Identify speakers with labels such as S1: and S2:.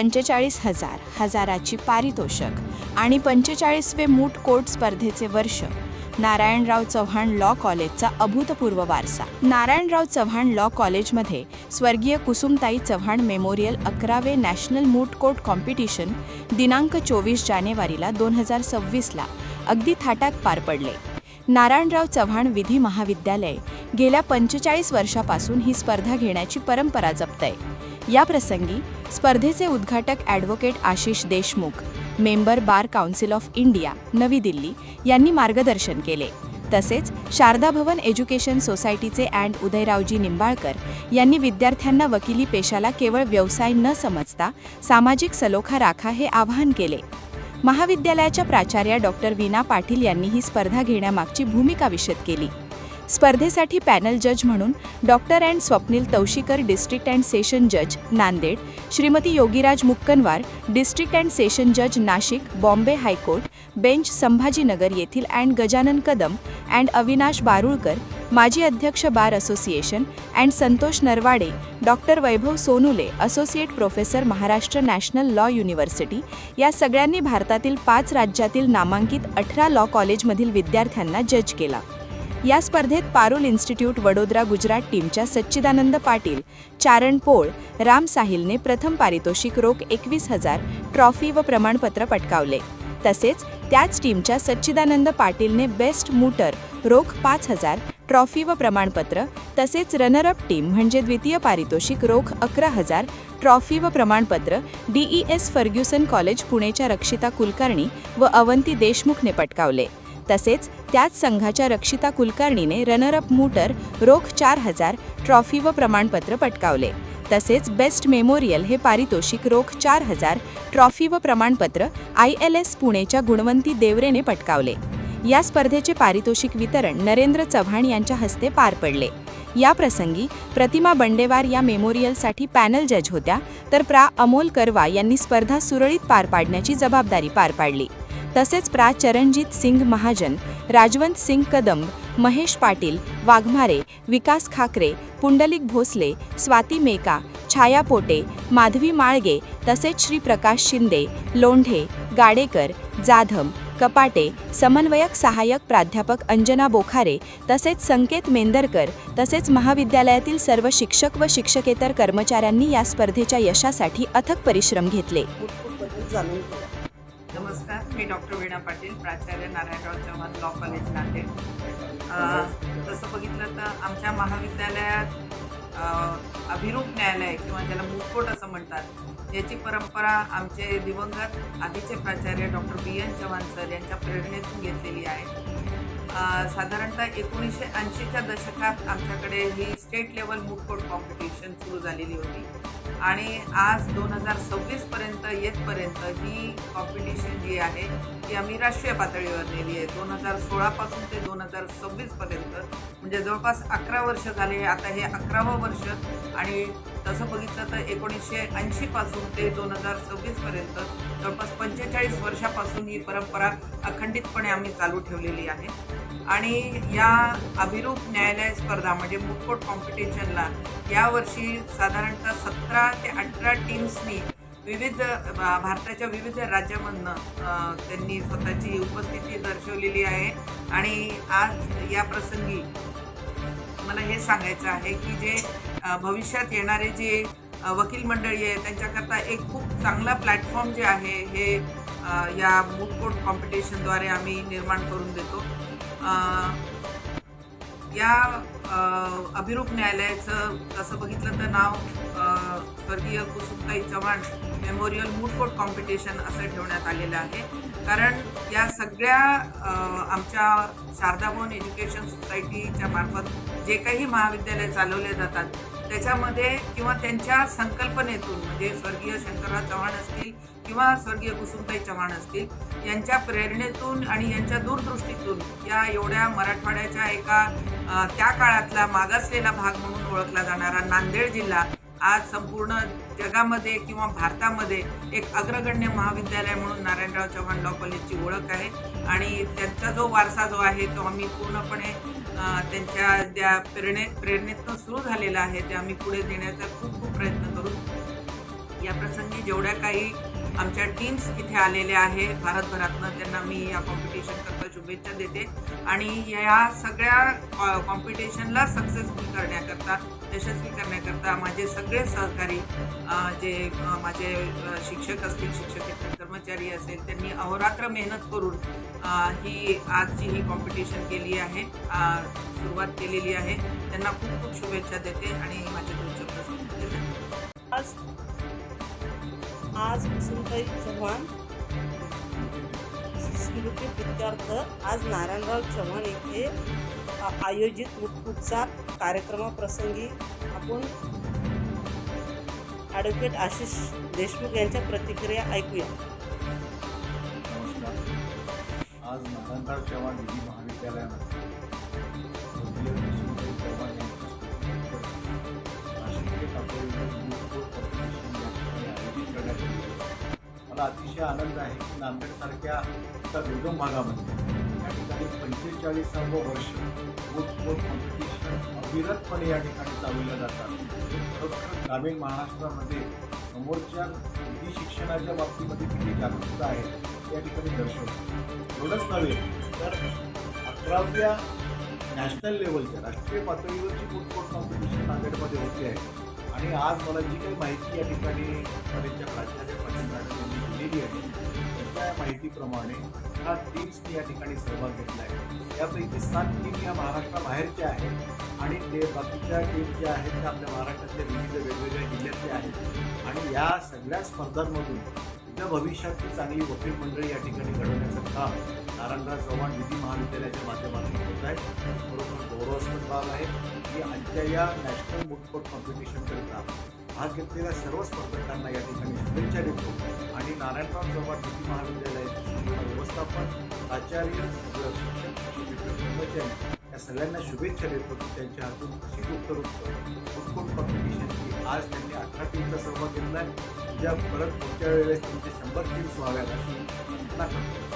S1: 45,000 हजाराची पारितोषिक आणि 45वे मूट कोर्ट स्पर्धेचे वर्ष. नारायणराव चव्हाण लॉ कॉलेजचा अभूतपूर्व वारसा. नारायणराव चव्हाण लॉ कॉलेजमध्ये स्वर्गीय कुसुमताई चव्हाण मेमोरियल 11वे नॅशनल मूट कोर्ट कॉम्पिटिशन दिनांक 24 जानेवारीला 2026ला अगदी थाटात पार पडले. नारायणराव चव्हाण विधी महाविद्यालय गेल्या 45 वर्षापासून ही स्पर्धा घेण्याची परंपरा जपतंय. या प्रसंगी स्पर्धेचे उद्घाटक advocate Ashish Deshmukh, member bar council of India, नवी दिल्ली यांनी मार्गदर्शन केले. तसेच शारदा भवन एज्युकेशन सोसायटीचे उदयरावजी निंबाळकर यांनी विद्यार्थ्यांना वकिली पेशाला केवळ व्यवसाय न समजता सामाजिक सलोखा राखा हे आवाहन केले. महाविद्यालयाच्या प्राचार्या डॉक्टर वीणा पाटील यांनी ही स्पर्धा घेण्यामागची भूमिका विशद केली. स्पर्धेसाठी पॅनल जज म्हणून doctor Swapnil तौशीकर, district and session जज Nanded, Shrimati Yogiraj मुक्कनवार, district and session जज नाशिक, बॉम्बे हायकोर्ट बेंच संभाजीनगर येथील गजानन कदम अविनाश बारुळकर, माजी अध्यक्ष bar association Santosh Narwade, doctor वैभव सोनुले, associate professor, Maharashtra national law university या सगळ्यांनी भारतातील 5 राज्यातील नामांकित 18 लॉ कॉलेजमधील विद्यार्थ्यांना जज केला. या स्पर्धेत पारुल इन्स्टिट्यूट वडोदरा गुजरात टीमच्या सच्चिदानंद पाटील, चारण पोळ, राम साहिलने प्रथम पारितोषिक रोख 21,000, ट्रॉफी व प्रमाणपत्र पटकावले. तसेच त्याच टीमच्या सच्चिदानंद पाटीलने बेस्ट मूटर रोख 5,000, ट्रॉफी व प्रमाणपत्र, तसेच रनरअप टीम म्हणजे द्वितीय पारितोषिक रोख 11,000, ट्रॉफी व प्रमाणपत्र DES फर्ग्युसन कॉलेज पुणेच्या रक्षिता कुलकर्णी व अवंती देशमुखने पटकावले. तसेच त्याच संघाच्या रक्षिता कुलकर्णीने रनरअप मूटर रोख 4,000, ट्रॉफी व प्रमाणपत्र पटकावले. तसेच बेस्ट मेमोरियल हे पारितोषिक रोख 4,000, ट्रॉफी व प्रमाणपत्र ILS पुणेच्या गुणवंती देवरेने पटकावले. या स्पर्धेचे पारितोषिक वितरण नरेंद्र चव्हाण यांच्या हस्ते पार पडले. या प्रसंगी प्रतिमा बंडेवार या मेमोरियलसाठी पॅनल जज होत्या, तर अमोल करवा यांनी स्पर्धा सुरळीत पार पाडण्याची जबाबदारी पार पाडली. तसेच चरणजीत सिंग महाजन, राजवंत सिंग कदम, महेश पाटील वाघमारे, विकास खाकरे, पुंडलिक भोसले, स्वाती मेका, छाया पोटे, माधवी माळगे, तसेच श्री प्रकाश शिंदे, लोंढे, गाडेकर, जाधव, कपाटे, समन्वयक सहाय्यक प्राध्यापक अंजना बोखारे, तसेच संकेत मेंदरकर, तसेच महाविद्यालयातील सर्व शिक्षक व शिक्षकेतर कर्मचाऱ्यांनी या स्पर्धेच्या यशासाठी अथक परिश्रम घेतले.
S2: नमस्कार, मी डॉक्टर वीणा पाटील, प्राचार्य नारायणराव चव्हाण लॉ कॉलेज नांदेड. तसं बघितलं तर आमच्या महाविद्यालयात अभिरूप न्यायालय किंवा ज्याला मूट कोर्ट असं म्हणतात, याची परंपरा आमचे दिवंगत आधीचे प्राचार्य डॉक्टर BN चव्हाण सर यांच्या प्रेरणेतून घेतलेली आहे. साधारणतः 1980च्या दशकात आमच्याकडे ही state level moot court competition सुरू झालेली होती आणि आज 2026पर्यंत येतपर्यंत ही कॉम्पिटिशन जी आहे ती आम्ही राष्ट्रीय पातळीवर नेली आहे. 2016पासून ते 2026पर्यंत म्हणजे जवळपास 11 वर्ष झाले. आता हे 11वं वर्ष आणि तसं बघितलं तर 1980पासून ते 2026पर्यंत जवळपास 45 वर्षापासून ही परंपरा अखंडितपणे आम्ही चालू ठेवलेली आहे. आणि या अभिरूप न्यायालय स्पर्धा म्हणजे मूट कोर्ट कॉम्पिटिशनला यावर्षी साधारणतः 17 ते 18 टीम्सनी विविध भारताच्या विविध राज्यामधनं त्यांनी स्वतःची उपस्थिती दर्शवलेली आहे. आणि आज या प्रसंगी मला हे सांगायचं आहे की जे भविष्यात येणारे जे वकील मंडळी आहे त्यांच्याकरता एक खूप चांगला प्लॅटफॉर्म जे आहे हे या मूट कोर्ट कॉम्पिटिशनद्वारे आम्ही निर्माण करून देतो. या अभिरूप न्यायालयाचं तसं बघितलं तर नाव स्वर्गीय कुसुमताई चव्हाण मेमोरियल मूट कोर्ट कॉम्पिटिशन असं ठेवण्यात आलेलं आहे. कारण या सगळ्या आमच्या शारदा भवन एज्युकेशन सोसायटीच्या मार्फत जे काही महाविद्यालय चालवले जातात त्याच्यामध्ये किंवा त्यांच्या संकल्पनेतून म्हणजे स्वर्गीय शंकरराव चव्हाण असतील किंवा स्वर्गीय कुसुमताई चव्हाण असतील यांच्या प्रेरणेतून आणि यांच्या दूरदृष्टीतून या एवढ्या मराठवाड्याच्या एका त्या काळातला मागासलेला भाग म्हणून ओळखला जाणारा नांदेड जिल्हा आज संपूर्ण जगामध्ये किंवा भारतामध्ये एक अग्रगण्य महाविद्यालय म्हणून नारायणराव चव्हाण लॉ कॉलेजची ओळख आहे. आणि त्यांचा जो वारसा जो आहे तो आम्ही पूर्णपणे त्यांच्या त्या प्रेरणेतून सुरू झालेला आहे ते आम्ही पुढे देण्याचा खूप प्रयत्न करू. या प्रसंगी जेवढ्या काही आमच्या टीम्स इथे आलेल्या आहे भारतभरातनं, त्यांना मी या कॉम्पिटिशन करता शुभेच्छा देते आणि या सगळ्या कॉम्पिटिशनला सक्सेसफुल करण्याकरता, यशस्वी करण्याकरता माझे सगळे सहकारी, जे माझे शिक्षक असतील, शिक्षकेतर कर्मचारी असेल, त्यांनी अहोरात्र मेहनत करून ही आजची ही कॉम्पिटिशन केली आहे, सुरुवात केलेली आहे. त्यांना खूप खूप शुभेच्छा देते आणि माझे 2 शब्द सांगते.
S3: आज वसंताई चव्हाण स्मृती प्रित्यर्थ आज नारायणराव चव्हाण येथे आयोजित मुक्तचा कार्यक्रमाप्रसंगी आपण ॲडव्होकेट आशिष देशमुख यांच्या प्रतिक्रिया ऐकूया.
S4: नमस्कार. आज नारायणराव चव्हाण विधी महाविद्यालयामध्ये स्वर्गीय वसंताई चव्हाण यांच्या स्मृतीप्रित्यर्थ राष्ट्रीय पातळीवर मूककोट कॉम्पिटिशन या ठिकाणी आयोजित करण्यात आली आहे. मला अतिशय आनंद आहे की नांदेडसारख्या एका दुर्गम भागामध्ये या ठिकाणी 45वं वर्ष मूककोट कॉम्पिटिशन अविरतपणे या ठिकाणी चालवल्या जातात. हे खरोखर ग्रामीण महाराष्ट्रामध्ये समोरच्या विधी शिक्षणाच्या बाबतीमध्ये किती जागरूकता आहे या ठिकाणी दर्शवतो. एवढंच नव्हे तर 11व्या नॅशनल लेवलच्या राष्ट्रीय पातळीवरची मूककोट कॉम्पिटिशन नांदेडमध्ये होते आहे आणि आज मला जी काही माहिती या ठिकाणी कॉलेजच्या प्राचार्य पाटील मॅडम यांनी दिलेली आहे त्या माहितीप्रमाणे 8 टीम्सनी या ठिकाणी सहभाग घेतला आहे. यापैकी 7 टीम या महाराष्ट्राबाहेरच्या आहेत आणि ते बाकीच्या टीम ज्या आहेत त्या आपल्या महाराष्ट्रातल्या विविध वेगवेगळ्या जिल्ह्यातल्या आहेत आणि या सगळ्या स्पर्धांमधून उद्या भविष्यातली चांगली वकील मंडळी या ठिकाणी घडवण्याचं काम नारायणराव चव्हाण विधी महाविद्यालयाच्या माध्यमातून होत आहे. खरोखर गौरवास्पद बाब आहे की आजच्या या नॅशनल मूककोट कॉम्पिटिशनकरिता भाग घेतलेल्या सर्व स्पर्धकांना या ठिकाणी शुभेच्छा देतो आणि नारायणराव चव्हाण विधी महाविद्यालयाचे संपूर्ण व्यवस्थापन, प्राचार्य, शिक्षक, शिक्षकेतर कर्मचारी या सगळ्यांना शुभेच्छा देतो की त्यांच्या हातून अशीच उत्तरोत्तर मूककोट कॉम्पिटिशनची आज त्यांनी 18 टीमचा सहभाग घेतला आहे. उद्या परत पुढच्या वेळेस त्यांचे 100 टीम्स व्हाव्यात अशी प्रार्थना करतो.